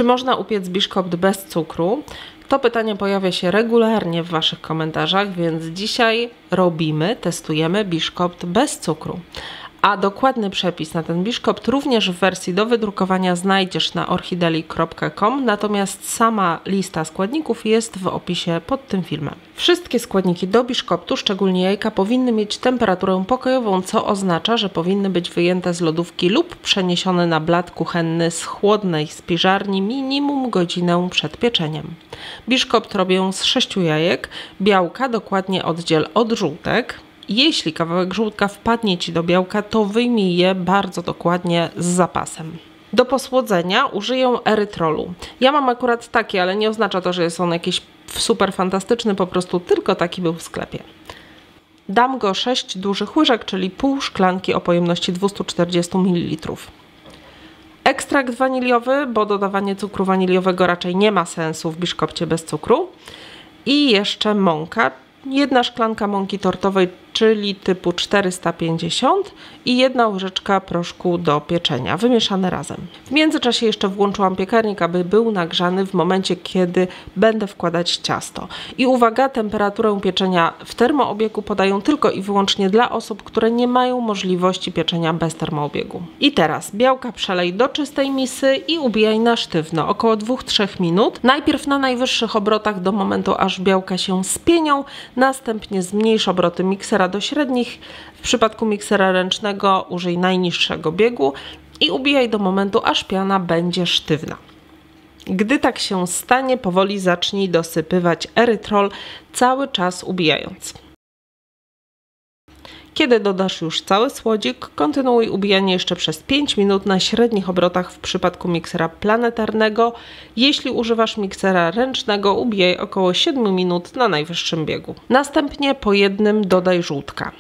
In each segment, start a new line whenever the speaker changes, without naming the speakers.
Czy można upiec biszkopt bez cukru? To pytanie pojawia się regularnie w Waszych komentarzach, więc dzisiaj testujemy biszkopt bez cukru. A dokładny przepis na ten biszkopt również w wersji do wydrukowania znajdziesz na orchideli.com, natomiast sama lista składników jest w opisie pod tym filmem. Wszystkie składniki do biszkoptu, szczególnie jajka, powinny mieć temperaturę pokojową, co oznacza, że powinny być wyjęte z lodówki lub przeniesione na blat kuchenny z chłodnej spiżarni minimum godzinę przed pieczeniem. Biszkopt robię z 6 jajek, białka dokładnie oddziel od żółtek. Jeśli kawałek żółtka wpadnie Ci do białka, to wyjmij je bardzo dokładnie z zapasem. Do posłodzenia użyję erytrolu. Ja mam akurat taki, ale nie oznacza to, że jest on jakiś super fantastyczny, po prostu tylko taki był w sklepie. Dam go 6 dużych łyżek, czyli pół szklanki o pojemności 240 ml. Ekstrakt waniliowy, bo dodawanie cukru waniliowego raczej nie ma sensu w biszkopcie bez cukru. I jeszcze mąka. 1 szklanka mąki tortowej, czyli typu 450 i 1 łyżeczka proszku do pieczenia, wymieszane razem. W międzyczasie jeszcze włączyłam piekarnik, aby był nagrzany w momencie, kiedy będę wkładać ciasto. I uwaga, temperaturę pieczenia w termoobiegu podaję tylko i wyłącznie dla osób, które nie mają możliwości pieczenia bez termoobiegu. I teraz białka przelej do czystej misy i ubijaj na sztywno, około 2-3 minut. Najpierw na najwyższych obrotach do momentu, aż białka się spienią, następnie zmniejsz obroty miksera do średnich. W przypadku miksera ręcznego użyj najniższego biegu i ubijaj do momentu, aż piana będzie sztywna. Gdy tak się stanie, powoli zacznij dosypywać erytrol, cały czas ubijając. Kiedy dodasz już cały słodzik, kontynuuj ubijanie jeszcze przez 5 minut na średnich obrotach w przypadku miksera planetarnego. Jeśli używasz miksera ręcznego, ubijaj około 7 minut na najwyższym biegu. Następnie po jednym dodaj żółtka.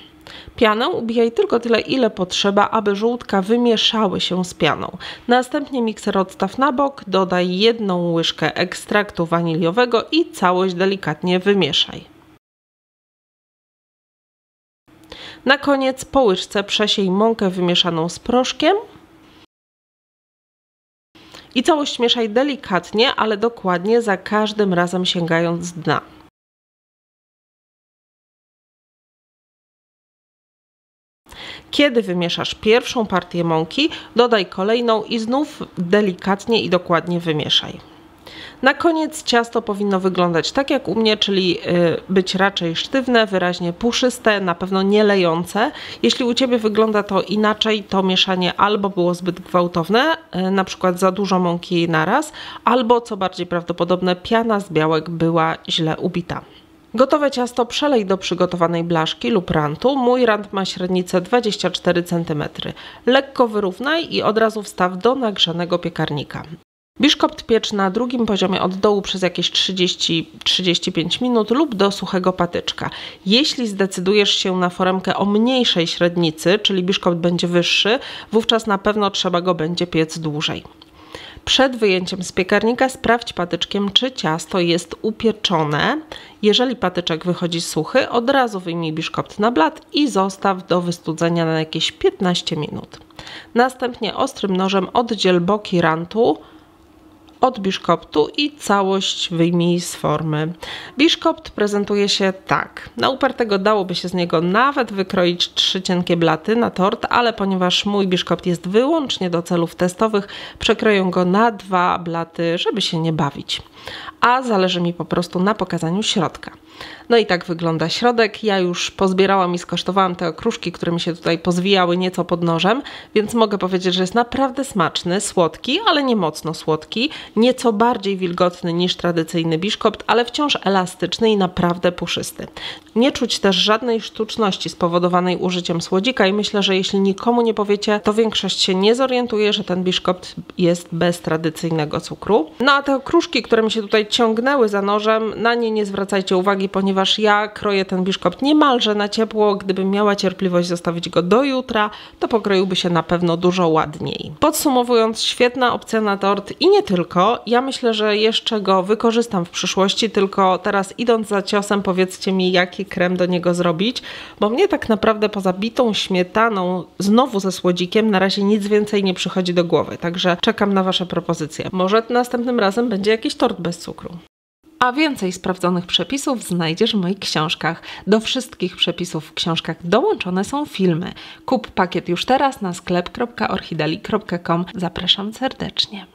Pianę ubijaj tylko tyle, ile potrzeba, aby żółtka wymieszały się z pianą. Następnie mikser odstaw na bok, dodaj 1 łyżkę ekstraktu waniliowego i całość delikatnie wymieszaj. Na koniec po łyżce przesiej mąkę wymieszaną z proszkiem i całość mieszaj delikatnie, ale dokładnie, za każdym razem sięgając dna. Kiedy wymieszasz pierwszą partię mąki, dodaj kolejną i znów delikatnie i dokładnie wymieszaj. Na koniec ciasto powinno wyglądać tak jak u mnie, czyli być raczej sztywne, wyraźnie puszyste, na pewno nie lejące. Jeśli u Ciebie wygląda to inaczej, to mieszanie albo było zbyt gwałtowne, na przykład za dużo mąki naraz, albo co bardziej prawdopodobne, piana z białek była źle ubita. Gotowe ciasto przelej do przygotowanej blaszki lub rantu. Mój rant ma średnicę 24 cm. Lekko wyrównaj i od razu wstaw do nagrzanego piekarnika. Biszkopt piecz na drugim poziomie od dołu przez jakieś 30-35 minut lub do suchego patyczka. Jeśli zdecydujesz się na foremkę o mniejszej średnicy, czyli biszkopt będzie wyższy, wówczas na pewno trzeba go będzie piec dłużej. Przed wyjęciem z piekarnika sprawdź patyczkiem, czy ciasto jest upieczone. Jeżeli patyczek wychodzi suchy, od razu wyjmij biszkopt na blat i zostaw do wystudzenia na jakieś 15 minut. Następnie ostrym nożem oddziel boki rantu od biszkoptu i całość wyjmij z formy. Biszkopt prezentuje się tak. Na upartego dałoby się z niego nawet wykroić 3 cienkie blaty na tort, ale ponieważ mój biszkopt jest wyłącznie do celów testowych, przekroję go na 2 blaty, żeby się nie bawić. A zależy mi po prostu na pokazaniu środka. No i tak wygląda środek. Ja już pozbierałam i skosztowałam te okruszki, które mi się tutaj pozwijały nieco pod nożem, więc mogę powiedzieć, że jest naprawdę smaczny, słodki, ale nie mocno słodki, nieco bardziej wilgotny niż tradycyjny biszkopt, ale wciąż elastyczny i naprawdę puszysty. Nie czuć też żadnej sztuczności spowodowanej użyciem słodzika i myślę, że jeśli nikomu nie powiecie, to większość się nie zorientuje, że ten biszkopt jest bez tradycyjnego cukru. No a te okruszki, które mi się tutaj ciągnęły za nożem, na nie nie zwracajcie uwagi, uwagi, ponieważ ja kroję ten biszkopt niemalże na ciepło. Gdybym miała cierpliwość zostawić go do jutra, to pokroiłby się na pewno dużo ładniej. Podsumowując, świetna opcja na tort i nie tylko. Ja myślę, że jeszcze go wykorzystam w przyszłości, tylko teraz idąc za ciosem, powiedzcie mi, jaki krem do niego zrobić, bo mnie tak naprawdę poza bitą śmietaną, znowu ze słodzikiem, na razie nic więcej nie przychodzi do głowy, także czekam na Wasze propozycje. Może następnym razem będzie jakiś tort bez cukru. A więcej sprawdzonych przepisów znajdziesz w moich książkach. Do wszystkich przepisów w książkach dołączone są filmy. Kup pakiet już teraz na sklep.orchidali.com. Zapraszam serdecznie.